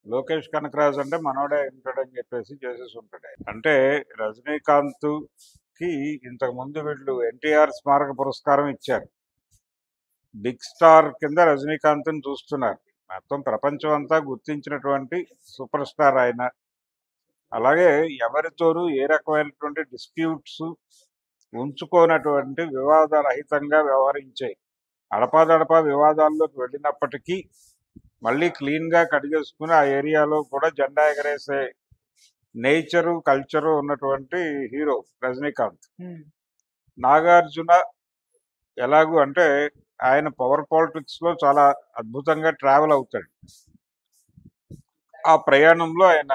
లోకేష్ కనకరాజు అంటే మనోడే ఉంటాడని చెప్పేసి చేసేసి ఉంటాడు ఆయన. అంటే రజనీకాంత్ కి ఇంతకు ముందు వీళ్ళు ఎన్టీఆర్ స్మారక పురస్కారం ఇచ్చారు. బిగ్ స్టార్ కింద రజనీకాంత్ని చూస్తున్నారు. మొత్తం ప్రపంచం అంతా గుర్తించినటువంటి సూపర్ స్టార్ ఆయన. అలాగే ఎవరితోనూ ఏ రకమైనటువంటి డిస్ప్యూట్స్ ఉంచుకోనటువంటి వివాదరహితంగా వ్యవహరించే అడపాదడపా వివాదాల్లోకి వెళ్ళినప్పటికీ మళ్ళీ క్లీన్గా కడిగేసుకుని ఆ ఏరియాలో కూడా జెండా ఎగరేసే నేచరు కల్చరు ఉన్నటువంటి హీరో రజనీకాంత్. నాగార్జున ఎలాగూ అంటే ఆయన పవర్ పాలిటిక్స్లో చాలా అద్భుతంగా ట్రావెల్ అవుతాడు. ఆ ప్రయాణంలో ఆయన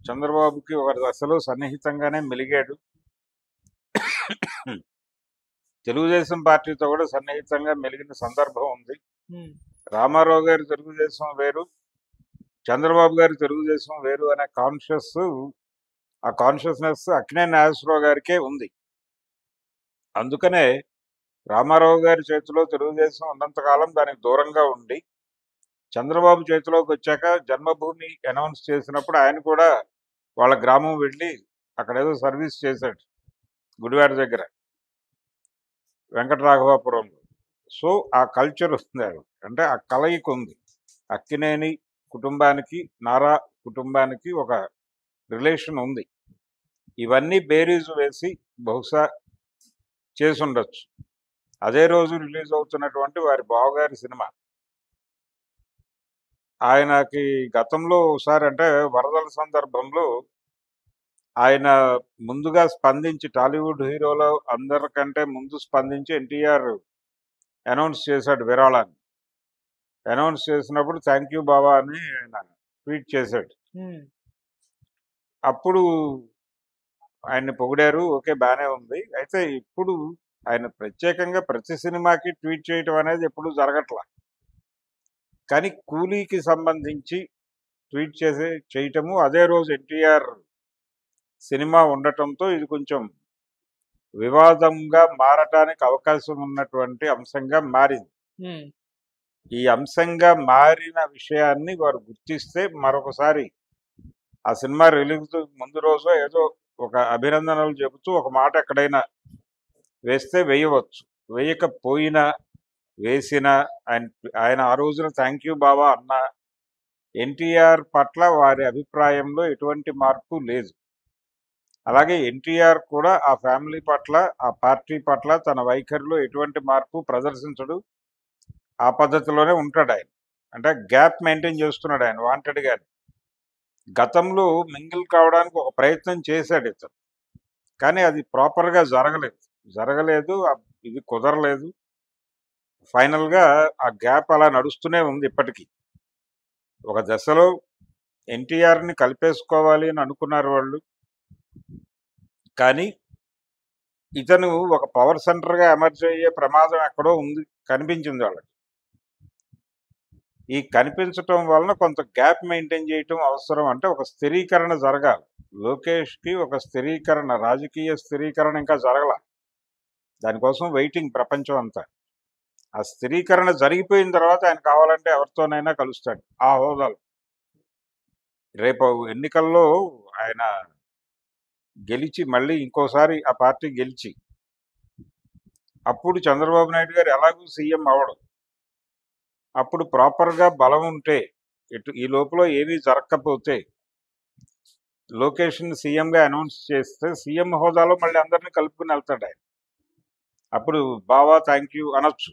చంద్రబాబుకి ఒక దశలో సన్నిహితంగానే మెలిగాడు. తెలుగుదేశం పార్టీతో కూడా సన్నిహితంగా మెలిగిన సందర్భం ఉంది. రామారావు గారి తెలుగుదేశం వేరు, చంద్రబాబు గారి తెలుగుదేశం వేరు అనే ఆ కాన్షియస్నెస్ అక్కినేని నాగేశ్వరరావు గారికే ఉంది. అందుకనే రామారావు గారి చేతిలో తెలుగుదేశం ఉన్నంతకాలం దానికి దూరంగా ఉండి, చంద్రబాబు చేతిలోకి వచ్చాక జన్మభూమి అనౌన్స్ చేసినప్పుడు ఆయన కూడా వాళ్ళ గ్రామం వెళ్ళి అక్కడ ఏదో సర్వీస్ చేశాడు గుడివాడ దగ్గర వెంకటరాఘవాపురంలో. సో ఆ కల్చర్ ఉంది, అంటే ఆ కలయిక ఉంది. అక్కినేని కుటుంబానికి నారా కుటుంబానికి ఒక రిలేషన్ ఉంది. ఇవన్నీ బేరీజు వేసి బహుశా చేసుండొచ్చు. అదే రోజు రిలీజ్ అవుతున్నటువంటి వారి బావగారి సినిమా ఆయనకి గతంలో ఒకసారి అంటే వరదల సందర్భంలో ఆయన ముందుగా స్పందించి టాలీవుడ్ హీరోలో అందరికంటే ముందు స్పందించి ఎన్టీఆర్ అనౌన్స్ చేశాడు విరాళాన్ని. అనౌన్స్ చేసినప్పుడు థ్యాంక్ యూ బావా అని ఆయన ట్వీట్ చేశాడు. అప్పుడు ఆయన్ని పొగిడారు, ఓకే బాగానే ఉంది. అయితే ఇప్పుడు ఆయన ప్రత్యేకంగా ప్రతి సినిమాకి ట్వీట్ చేయటం అనేది ఎప్పుడు జరగట్లా. కానీ కూలీకి సంబంధించి ట్వీట్ చేయటము అదే రోజు ఎన్టీఆర్ సినిమా ఉండటంతో ఇది కొంచెం వివాదంగా మారటానికి అవకాశం ఉన్నటువంటి అంశంగా మారింది. ఈ అంశంగా మారిన విషయాన్ని వారు గుర్తిస్తే మరొకసారి ఆ సినిమా రిలీజ్ ముందు రోజు ఏదో ఒక అభినందనలు చెబుతూ ఒక మాట ఎక్కడైనా వేస్తే వేయవచ్చు. వేయకపోయినా వేసిన ఆయన ఆ రోజున థ్యాంక్ యూ బావా అన్న ఎన్టీఆర్ పట్ల వారి అభిప్రాయంలో ఎటువంటి మార్పు లేదు. అలాగే ఎన్టీఆర్ కూడా ఆ ఫ్యామిలీ పట్ల ఆ పార్టీ పట్ల తన వైఖరిలో ఎటువంటి మార్పు ప్రదర్శించడు. ఆ పద్ధతిలోనే ఉంటాడు ఆయన. అంటే గ్యాప్ మెయింటైన్ చేస్తున్నాడు ఆయన వాంటెడ్గా. గతంలో మింగిల్ కావడానికి ఒక ప్రయత్నం చేశాడు ఇతను, కానీ అది ప్రాపర్గా జరగలేదు. ఇది కుదరలేదు. ఫైనల్గా ఆ గ్యాప్ అలా నడుస్తూనే ఉంది ఇప్పటికీ. ఒక దశలో ఎన్టీఆర్ని కలిపేసుకోవాలి అని అనుకున్నారు వాళ్ళు, కానీ ఇతను ఒక పవర్ సెంటర్గా ఎమర్జ్ అయ్యే ప్రమాదం ఎక్కడో ఉంది కనిపించింది వాళ్ళకి. ఈ కనిపించటం వలన కొంత గ్యాప్ మెయింటైన్ చేయటం అవసరం. అంటే ఒక స్థిరీకరణ జరగాలి. లోకేష్కి ఒక స్థిరీకరణ, రాజకీయ స్థిరీకరణ ఇంకా జరగల. దానికోసం వెయిటింగ్ ప్రపంచం అంతా. ఆ స్థిరీకరణ జరిగిపోయిన తర్వాత ఆయన కావాలంటే ఎవరితోనైనా కలుస్తాడు ఆ హోదాలో. రేపు ఎన్నికల్లో ఆయన గెలిచి మళ్ళీ ఇంకోసారి ఆ పార్టీ గెలిచి అప్పుడు చంద్రబాబు నాయుడు గారు ఎలాగూ సీఎం అవడం. అప్పుడు ప్రాపర్గా బలం ఉంటే ఈ లోపల ఏమీ జరగకపోతే లోకేష్ని సీఎంగా అనౌన్స్ చేస్తే సీఎం హోదాలో మళ్ళీ అందరినీ కలుపుకుని వెళ్తాడు ఆయన. అప్పుడు బావా థ్యాంక్ యూ అనొచ్చు.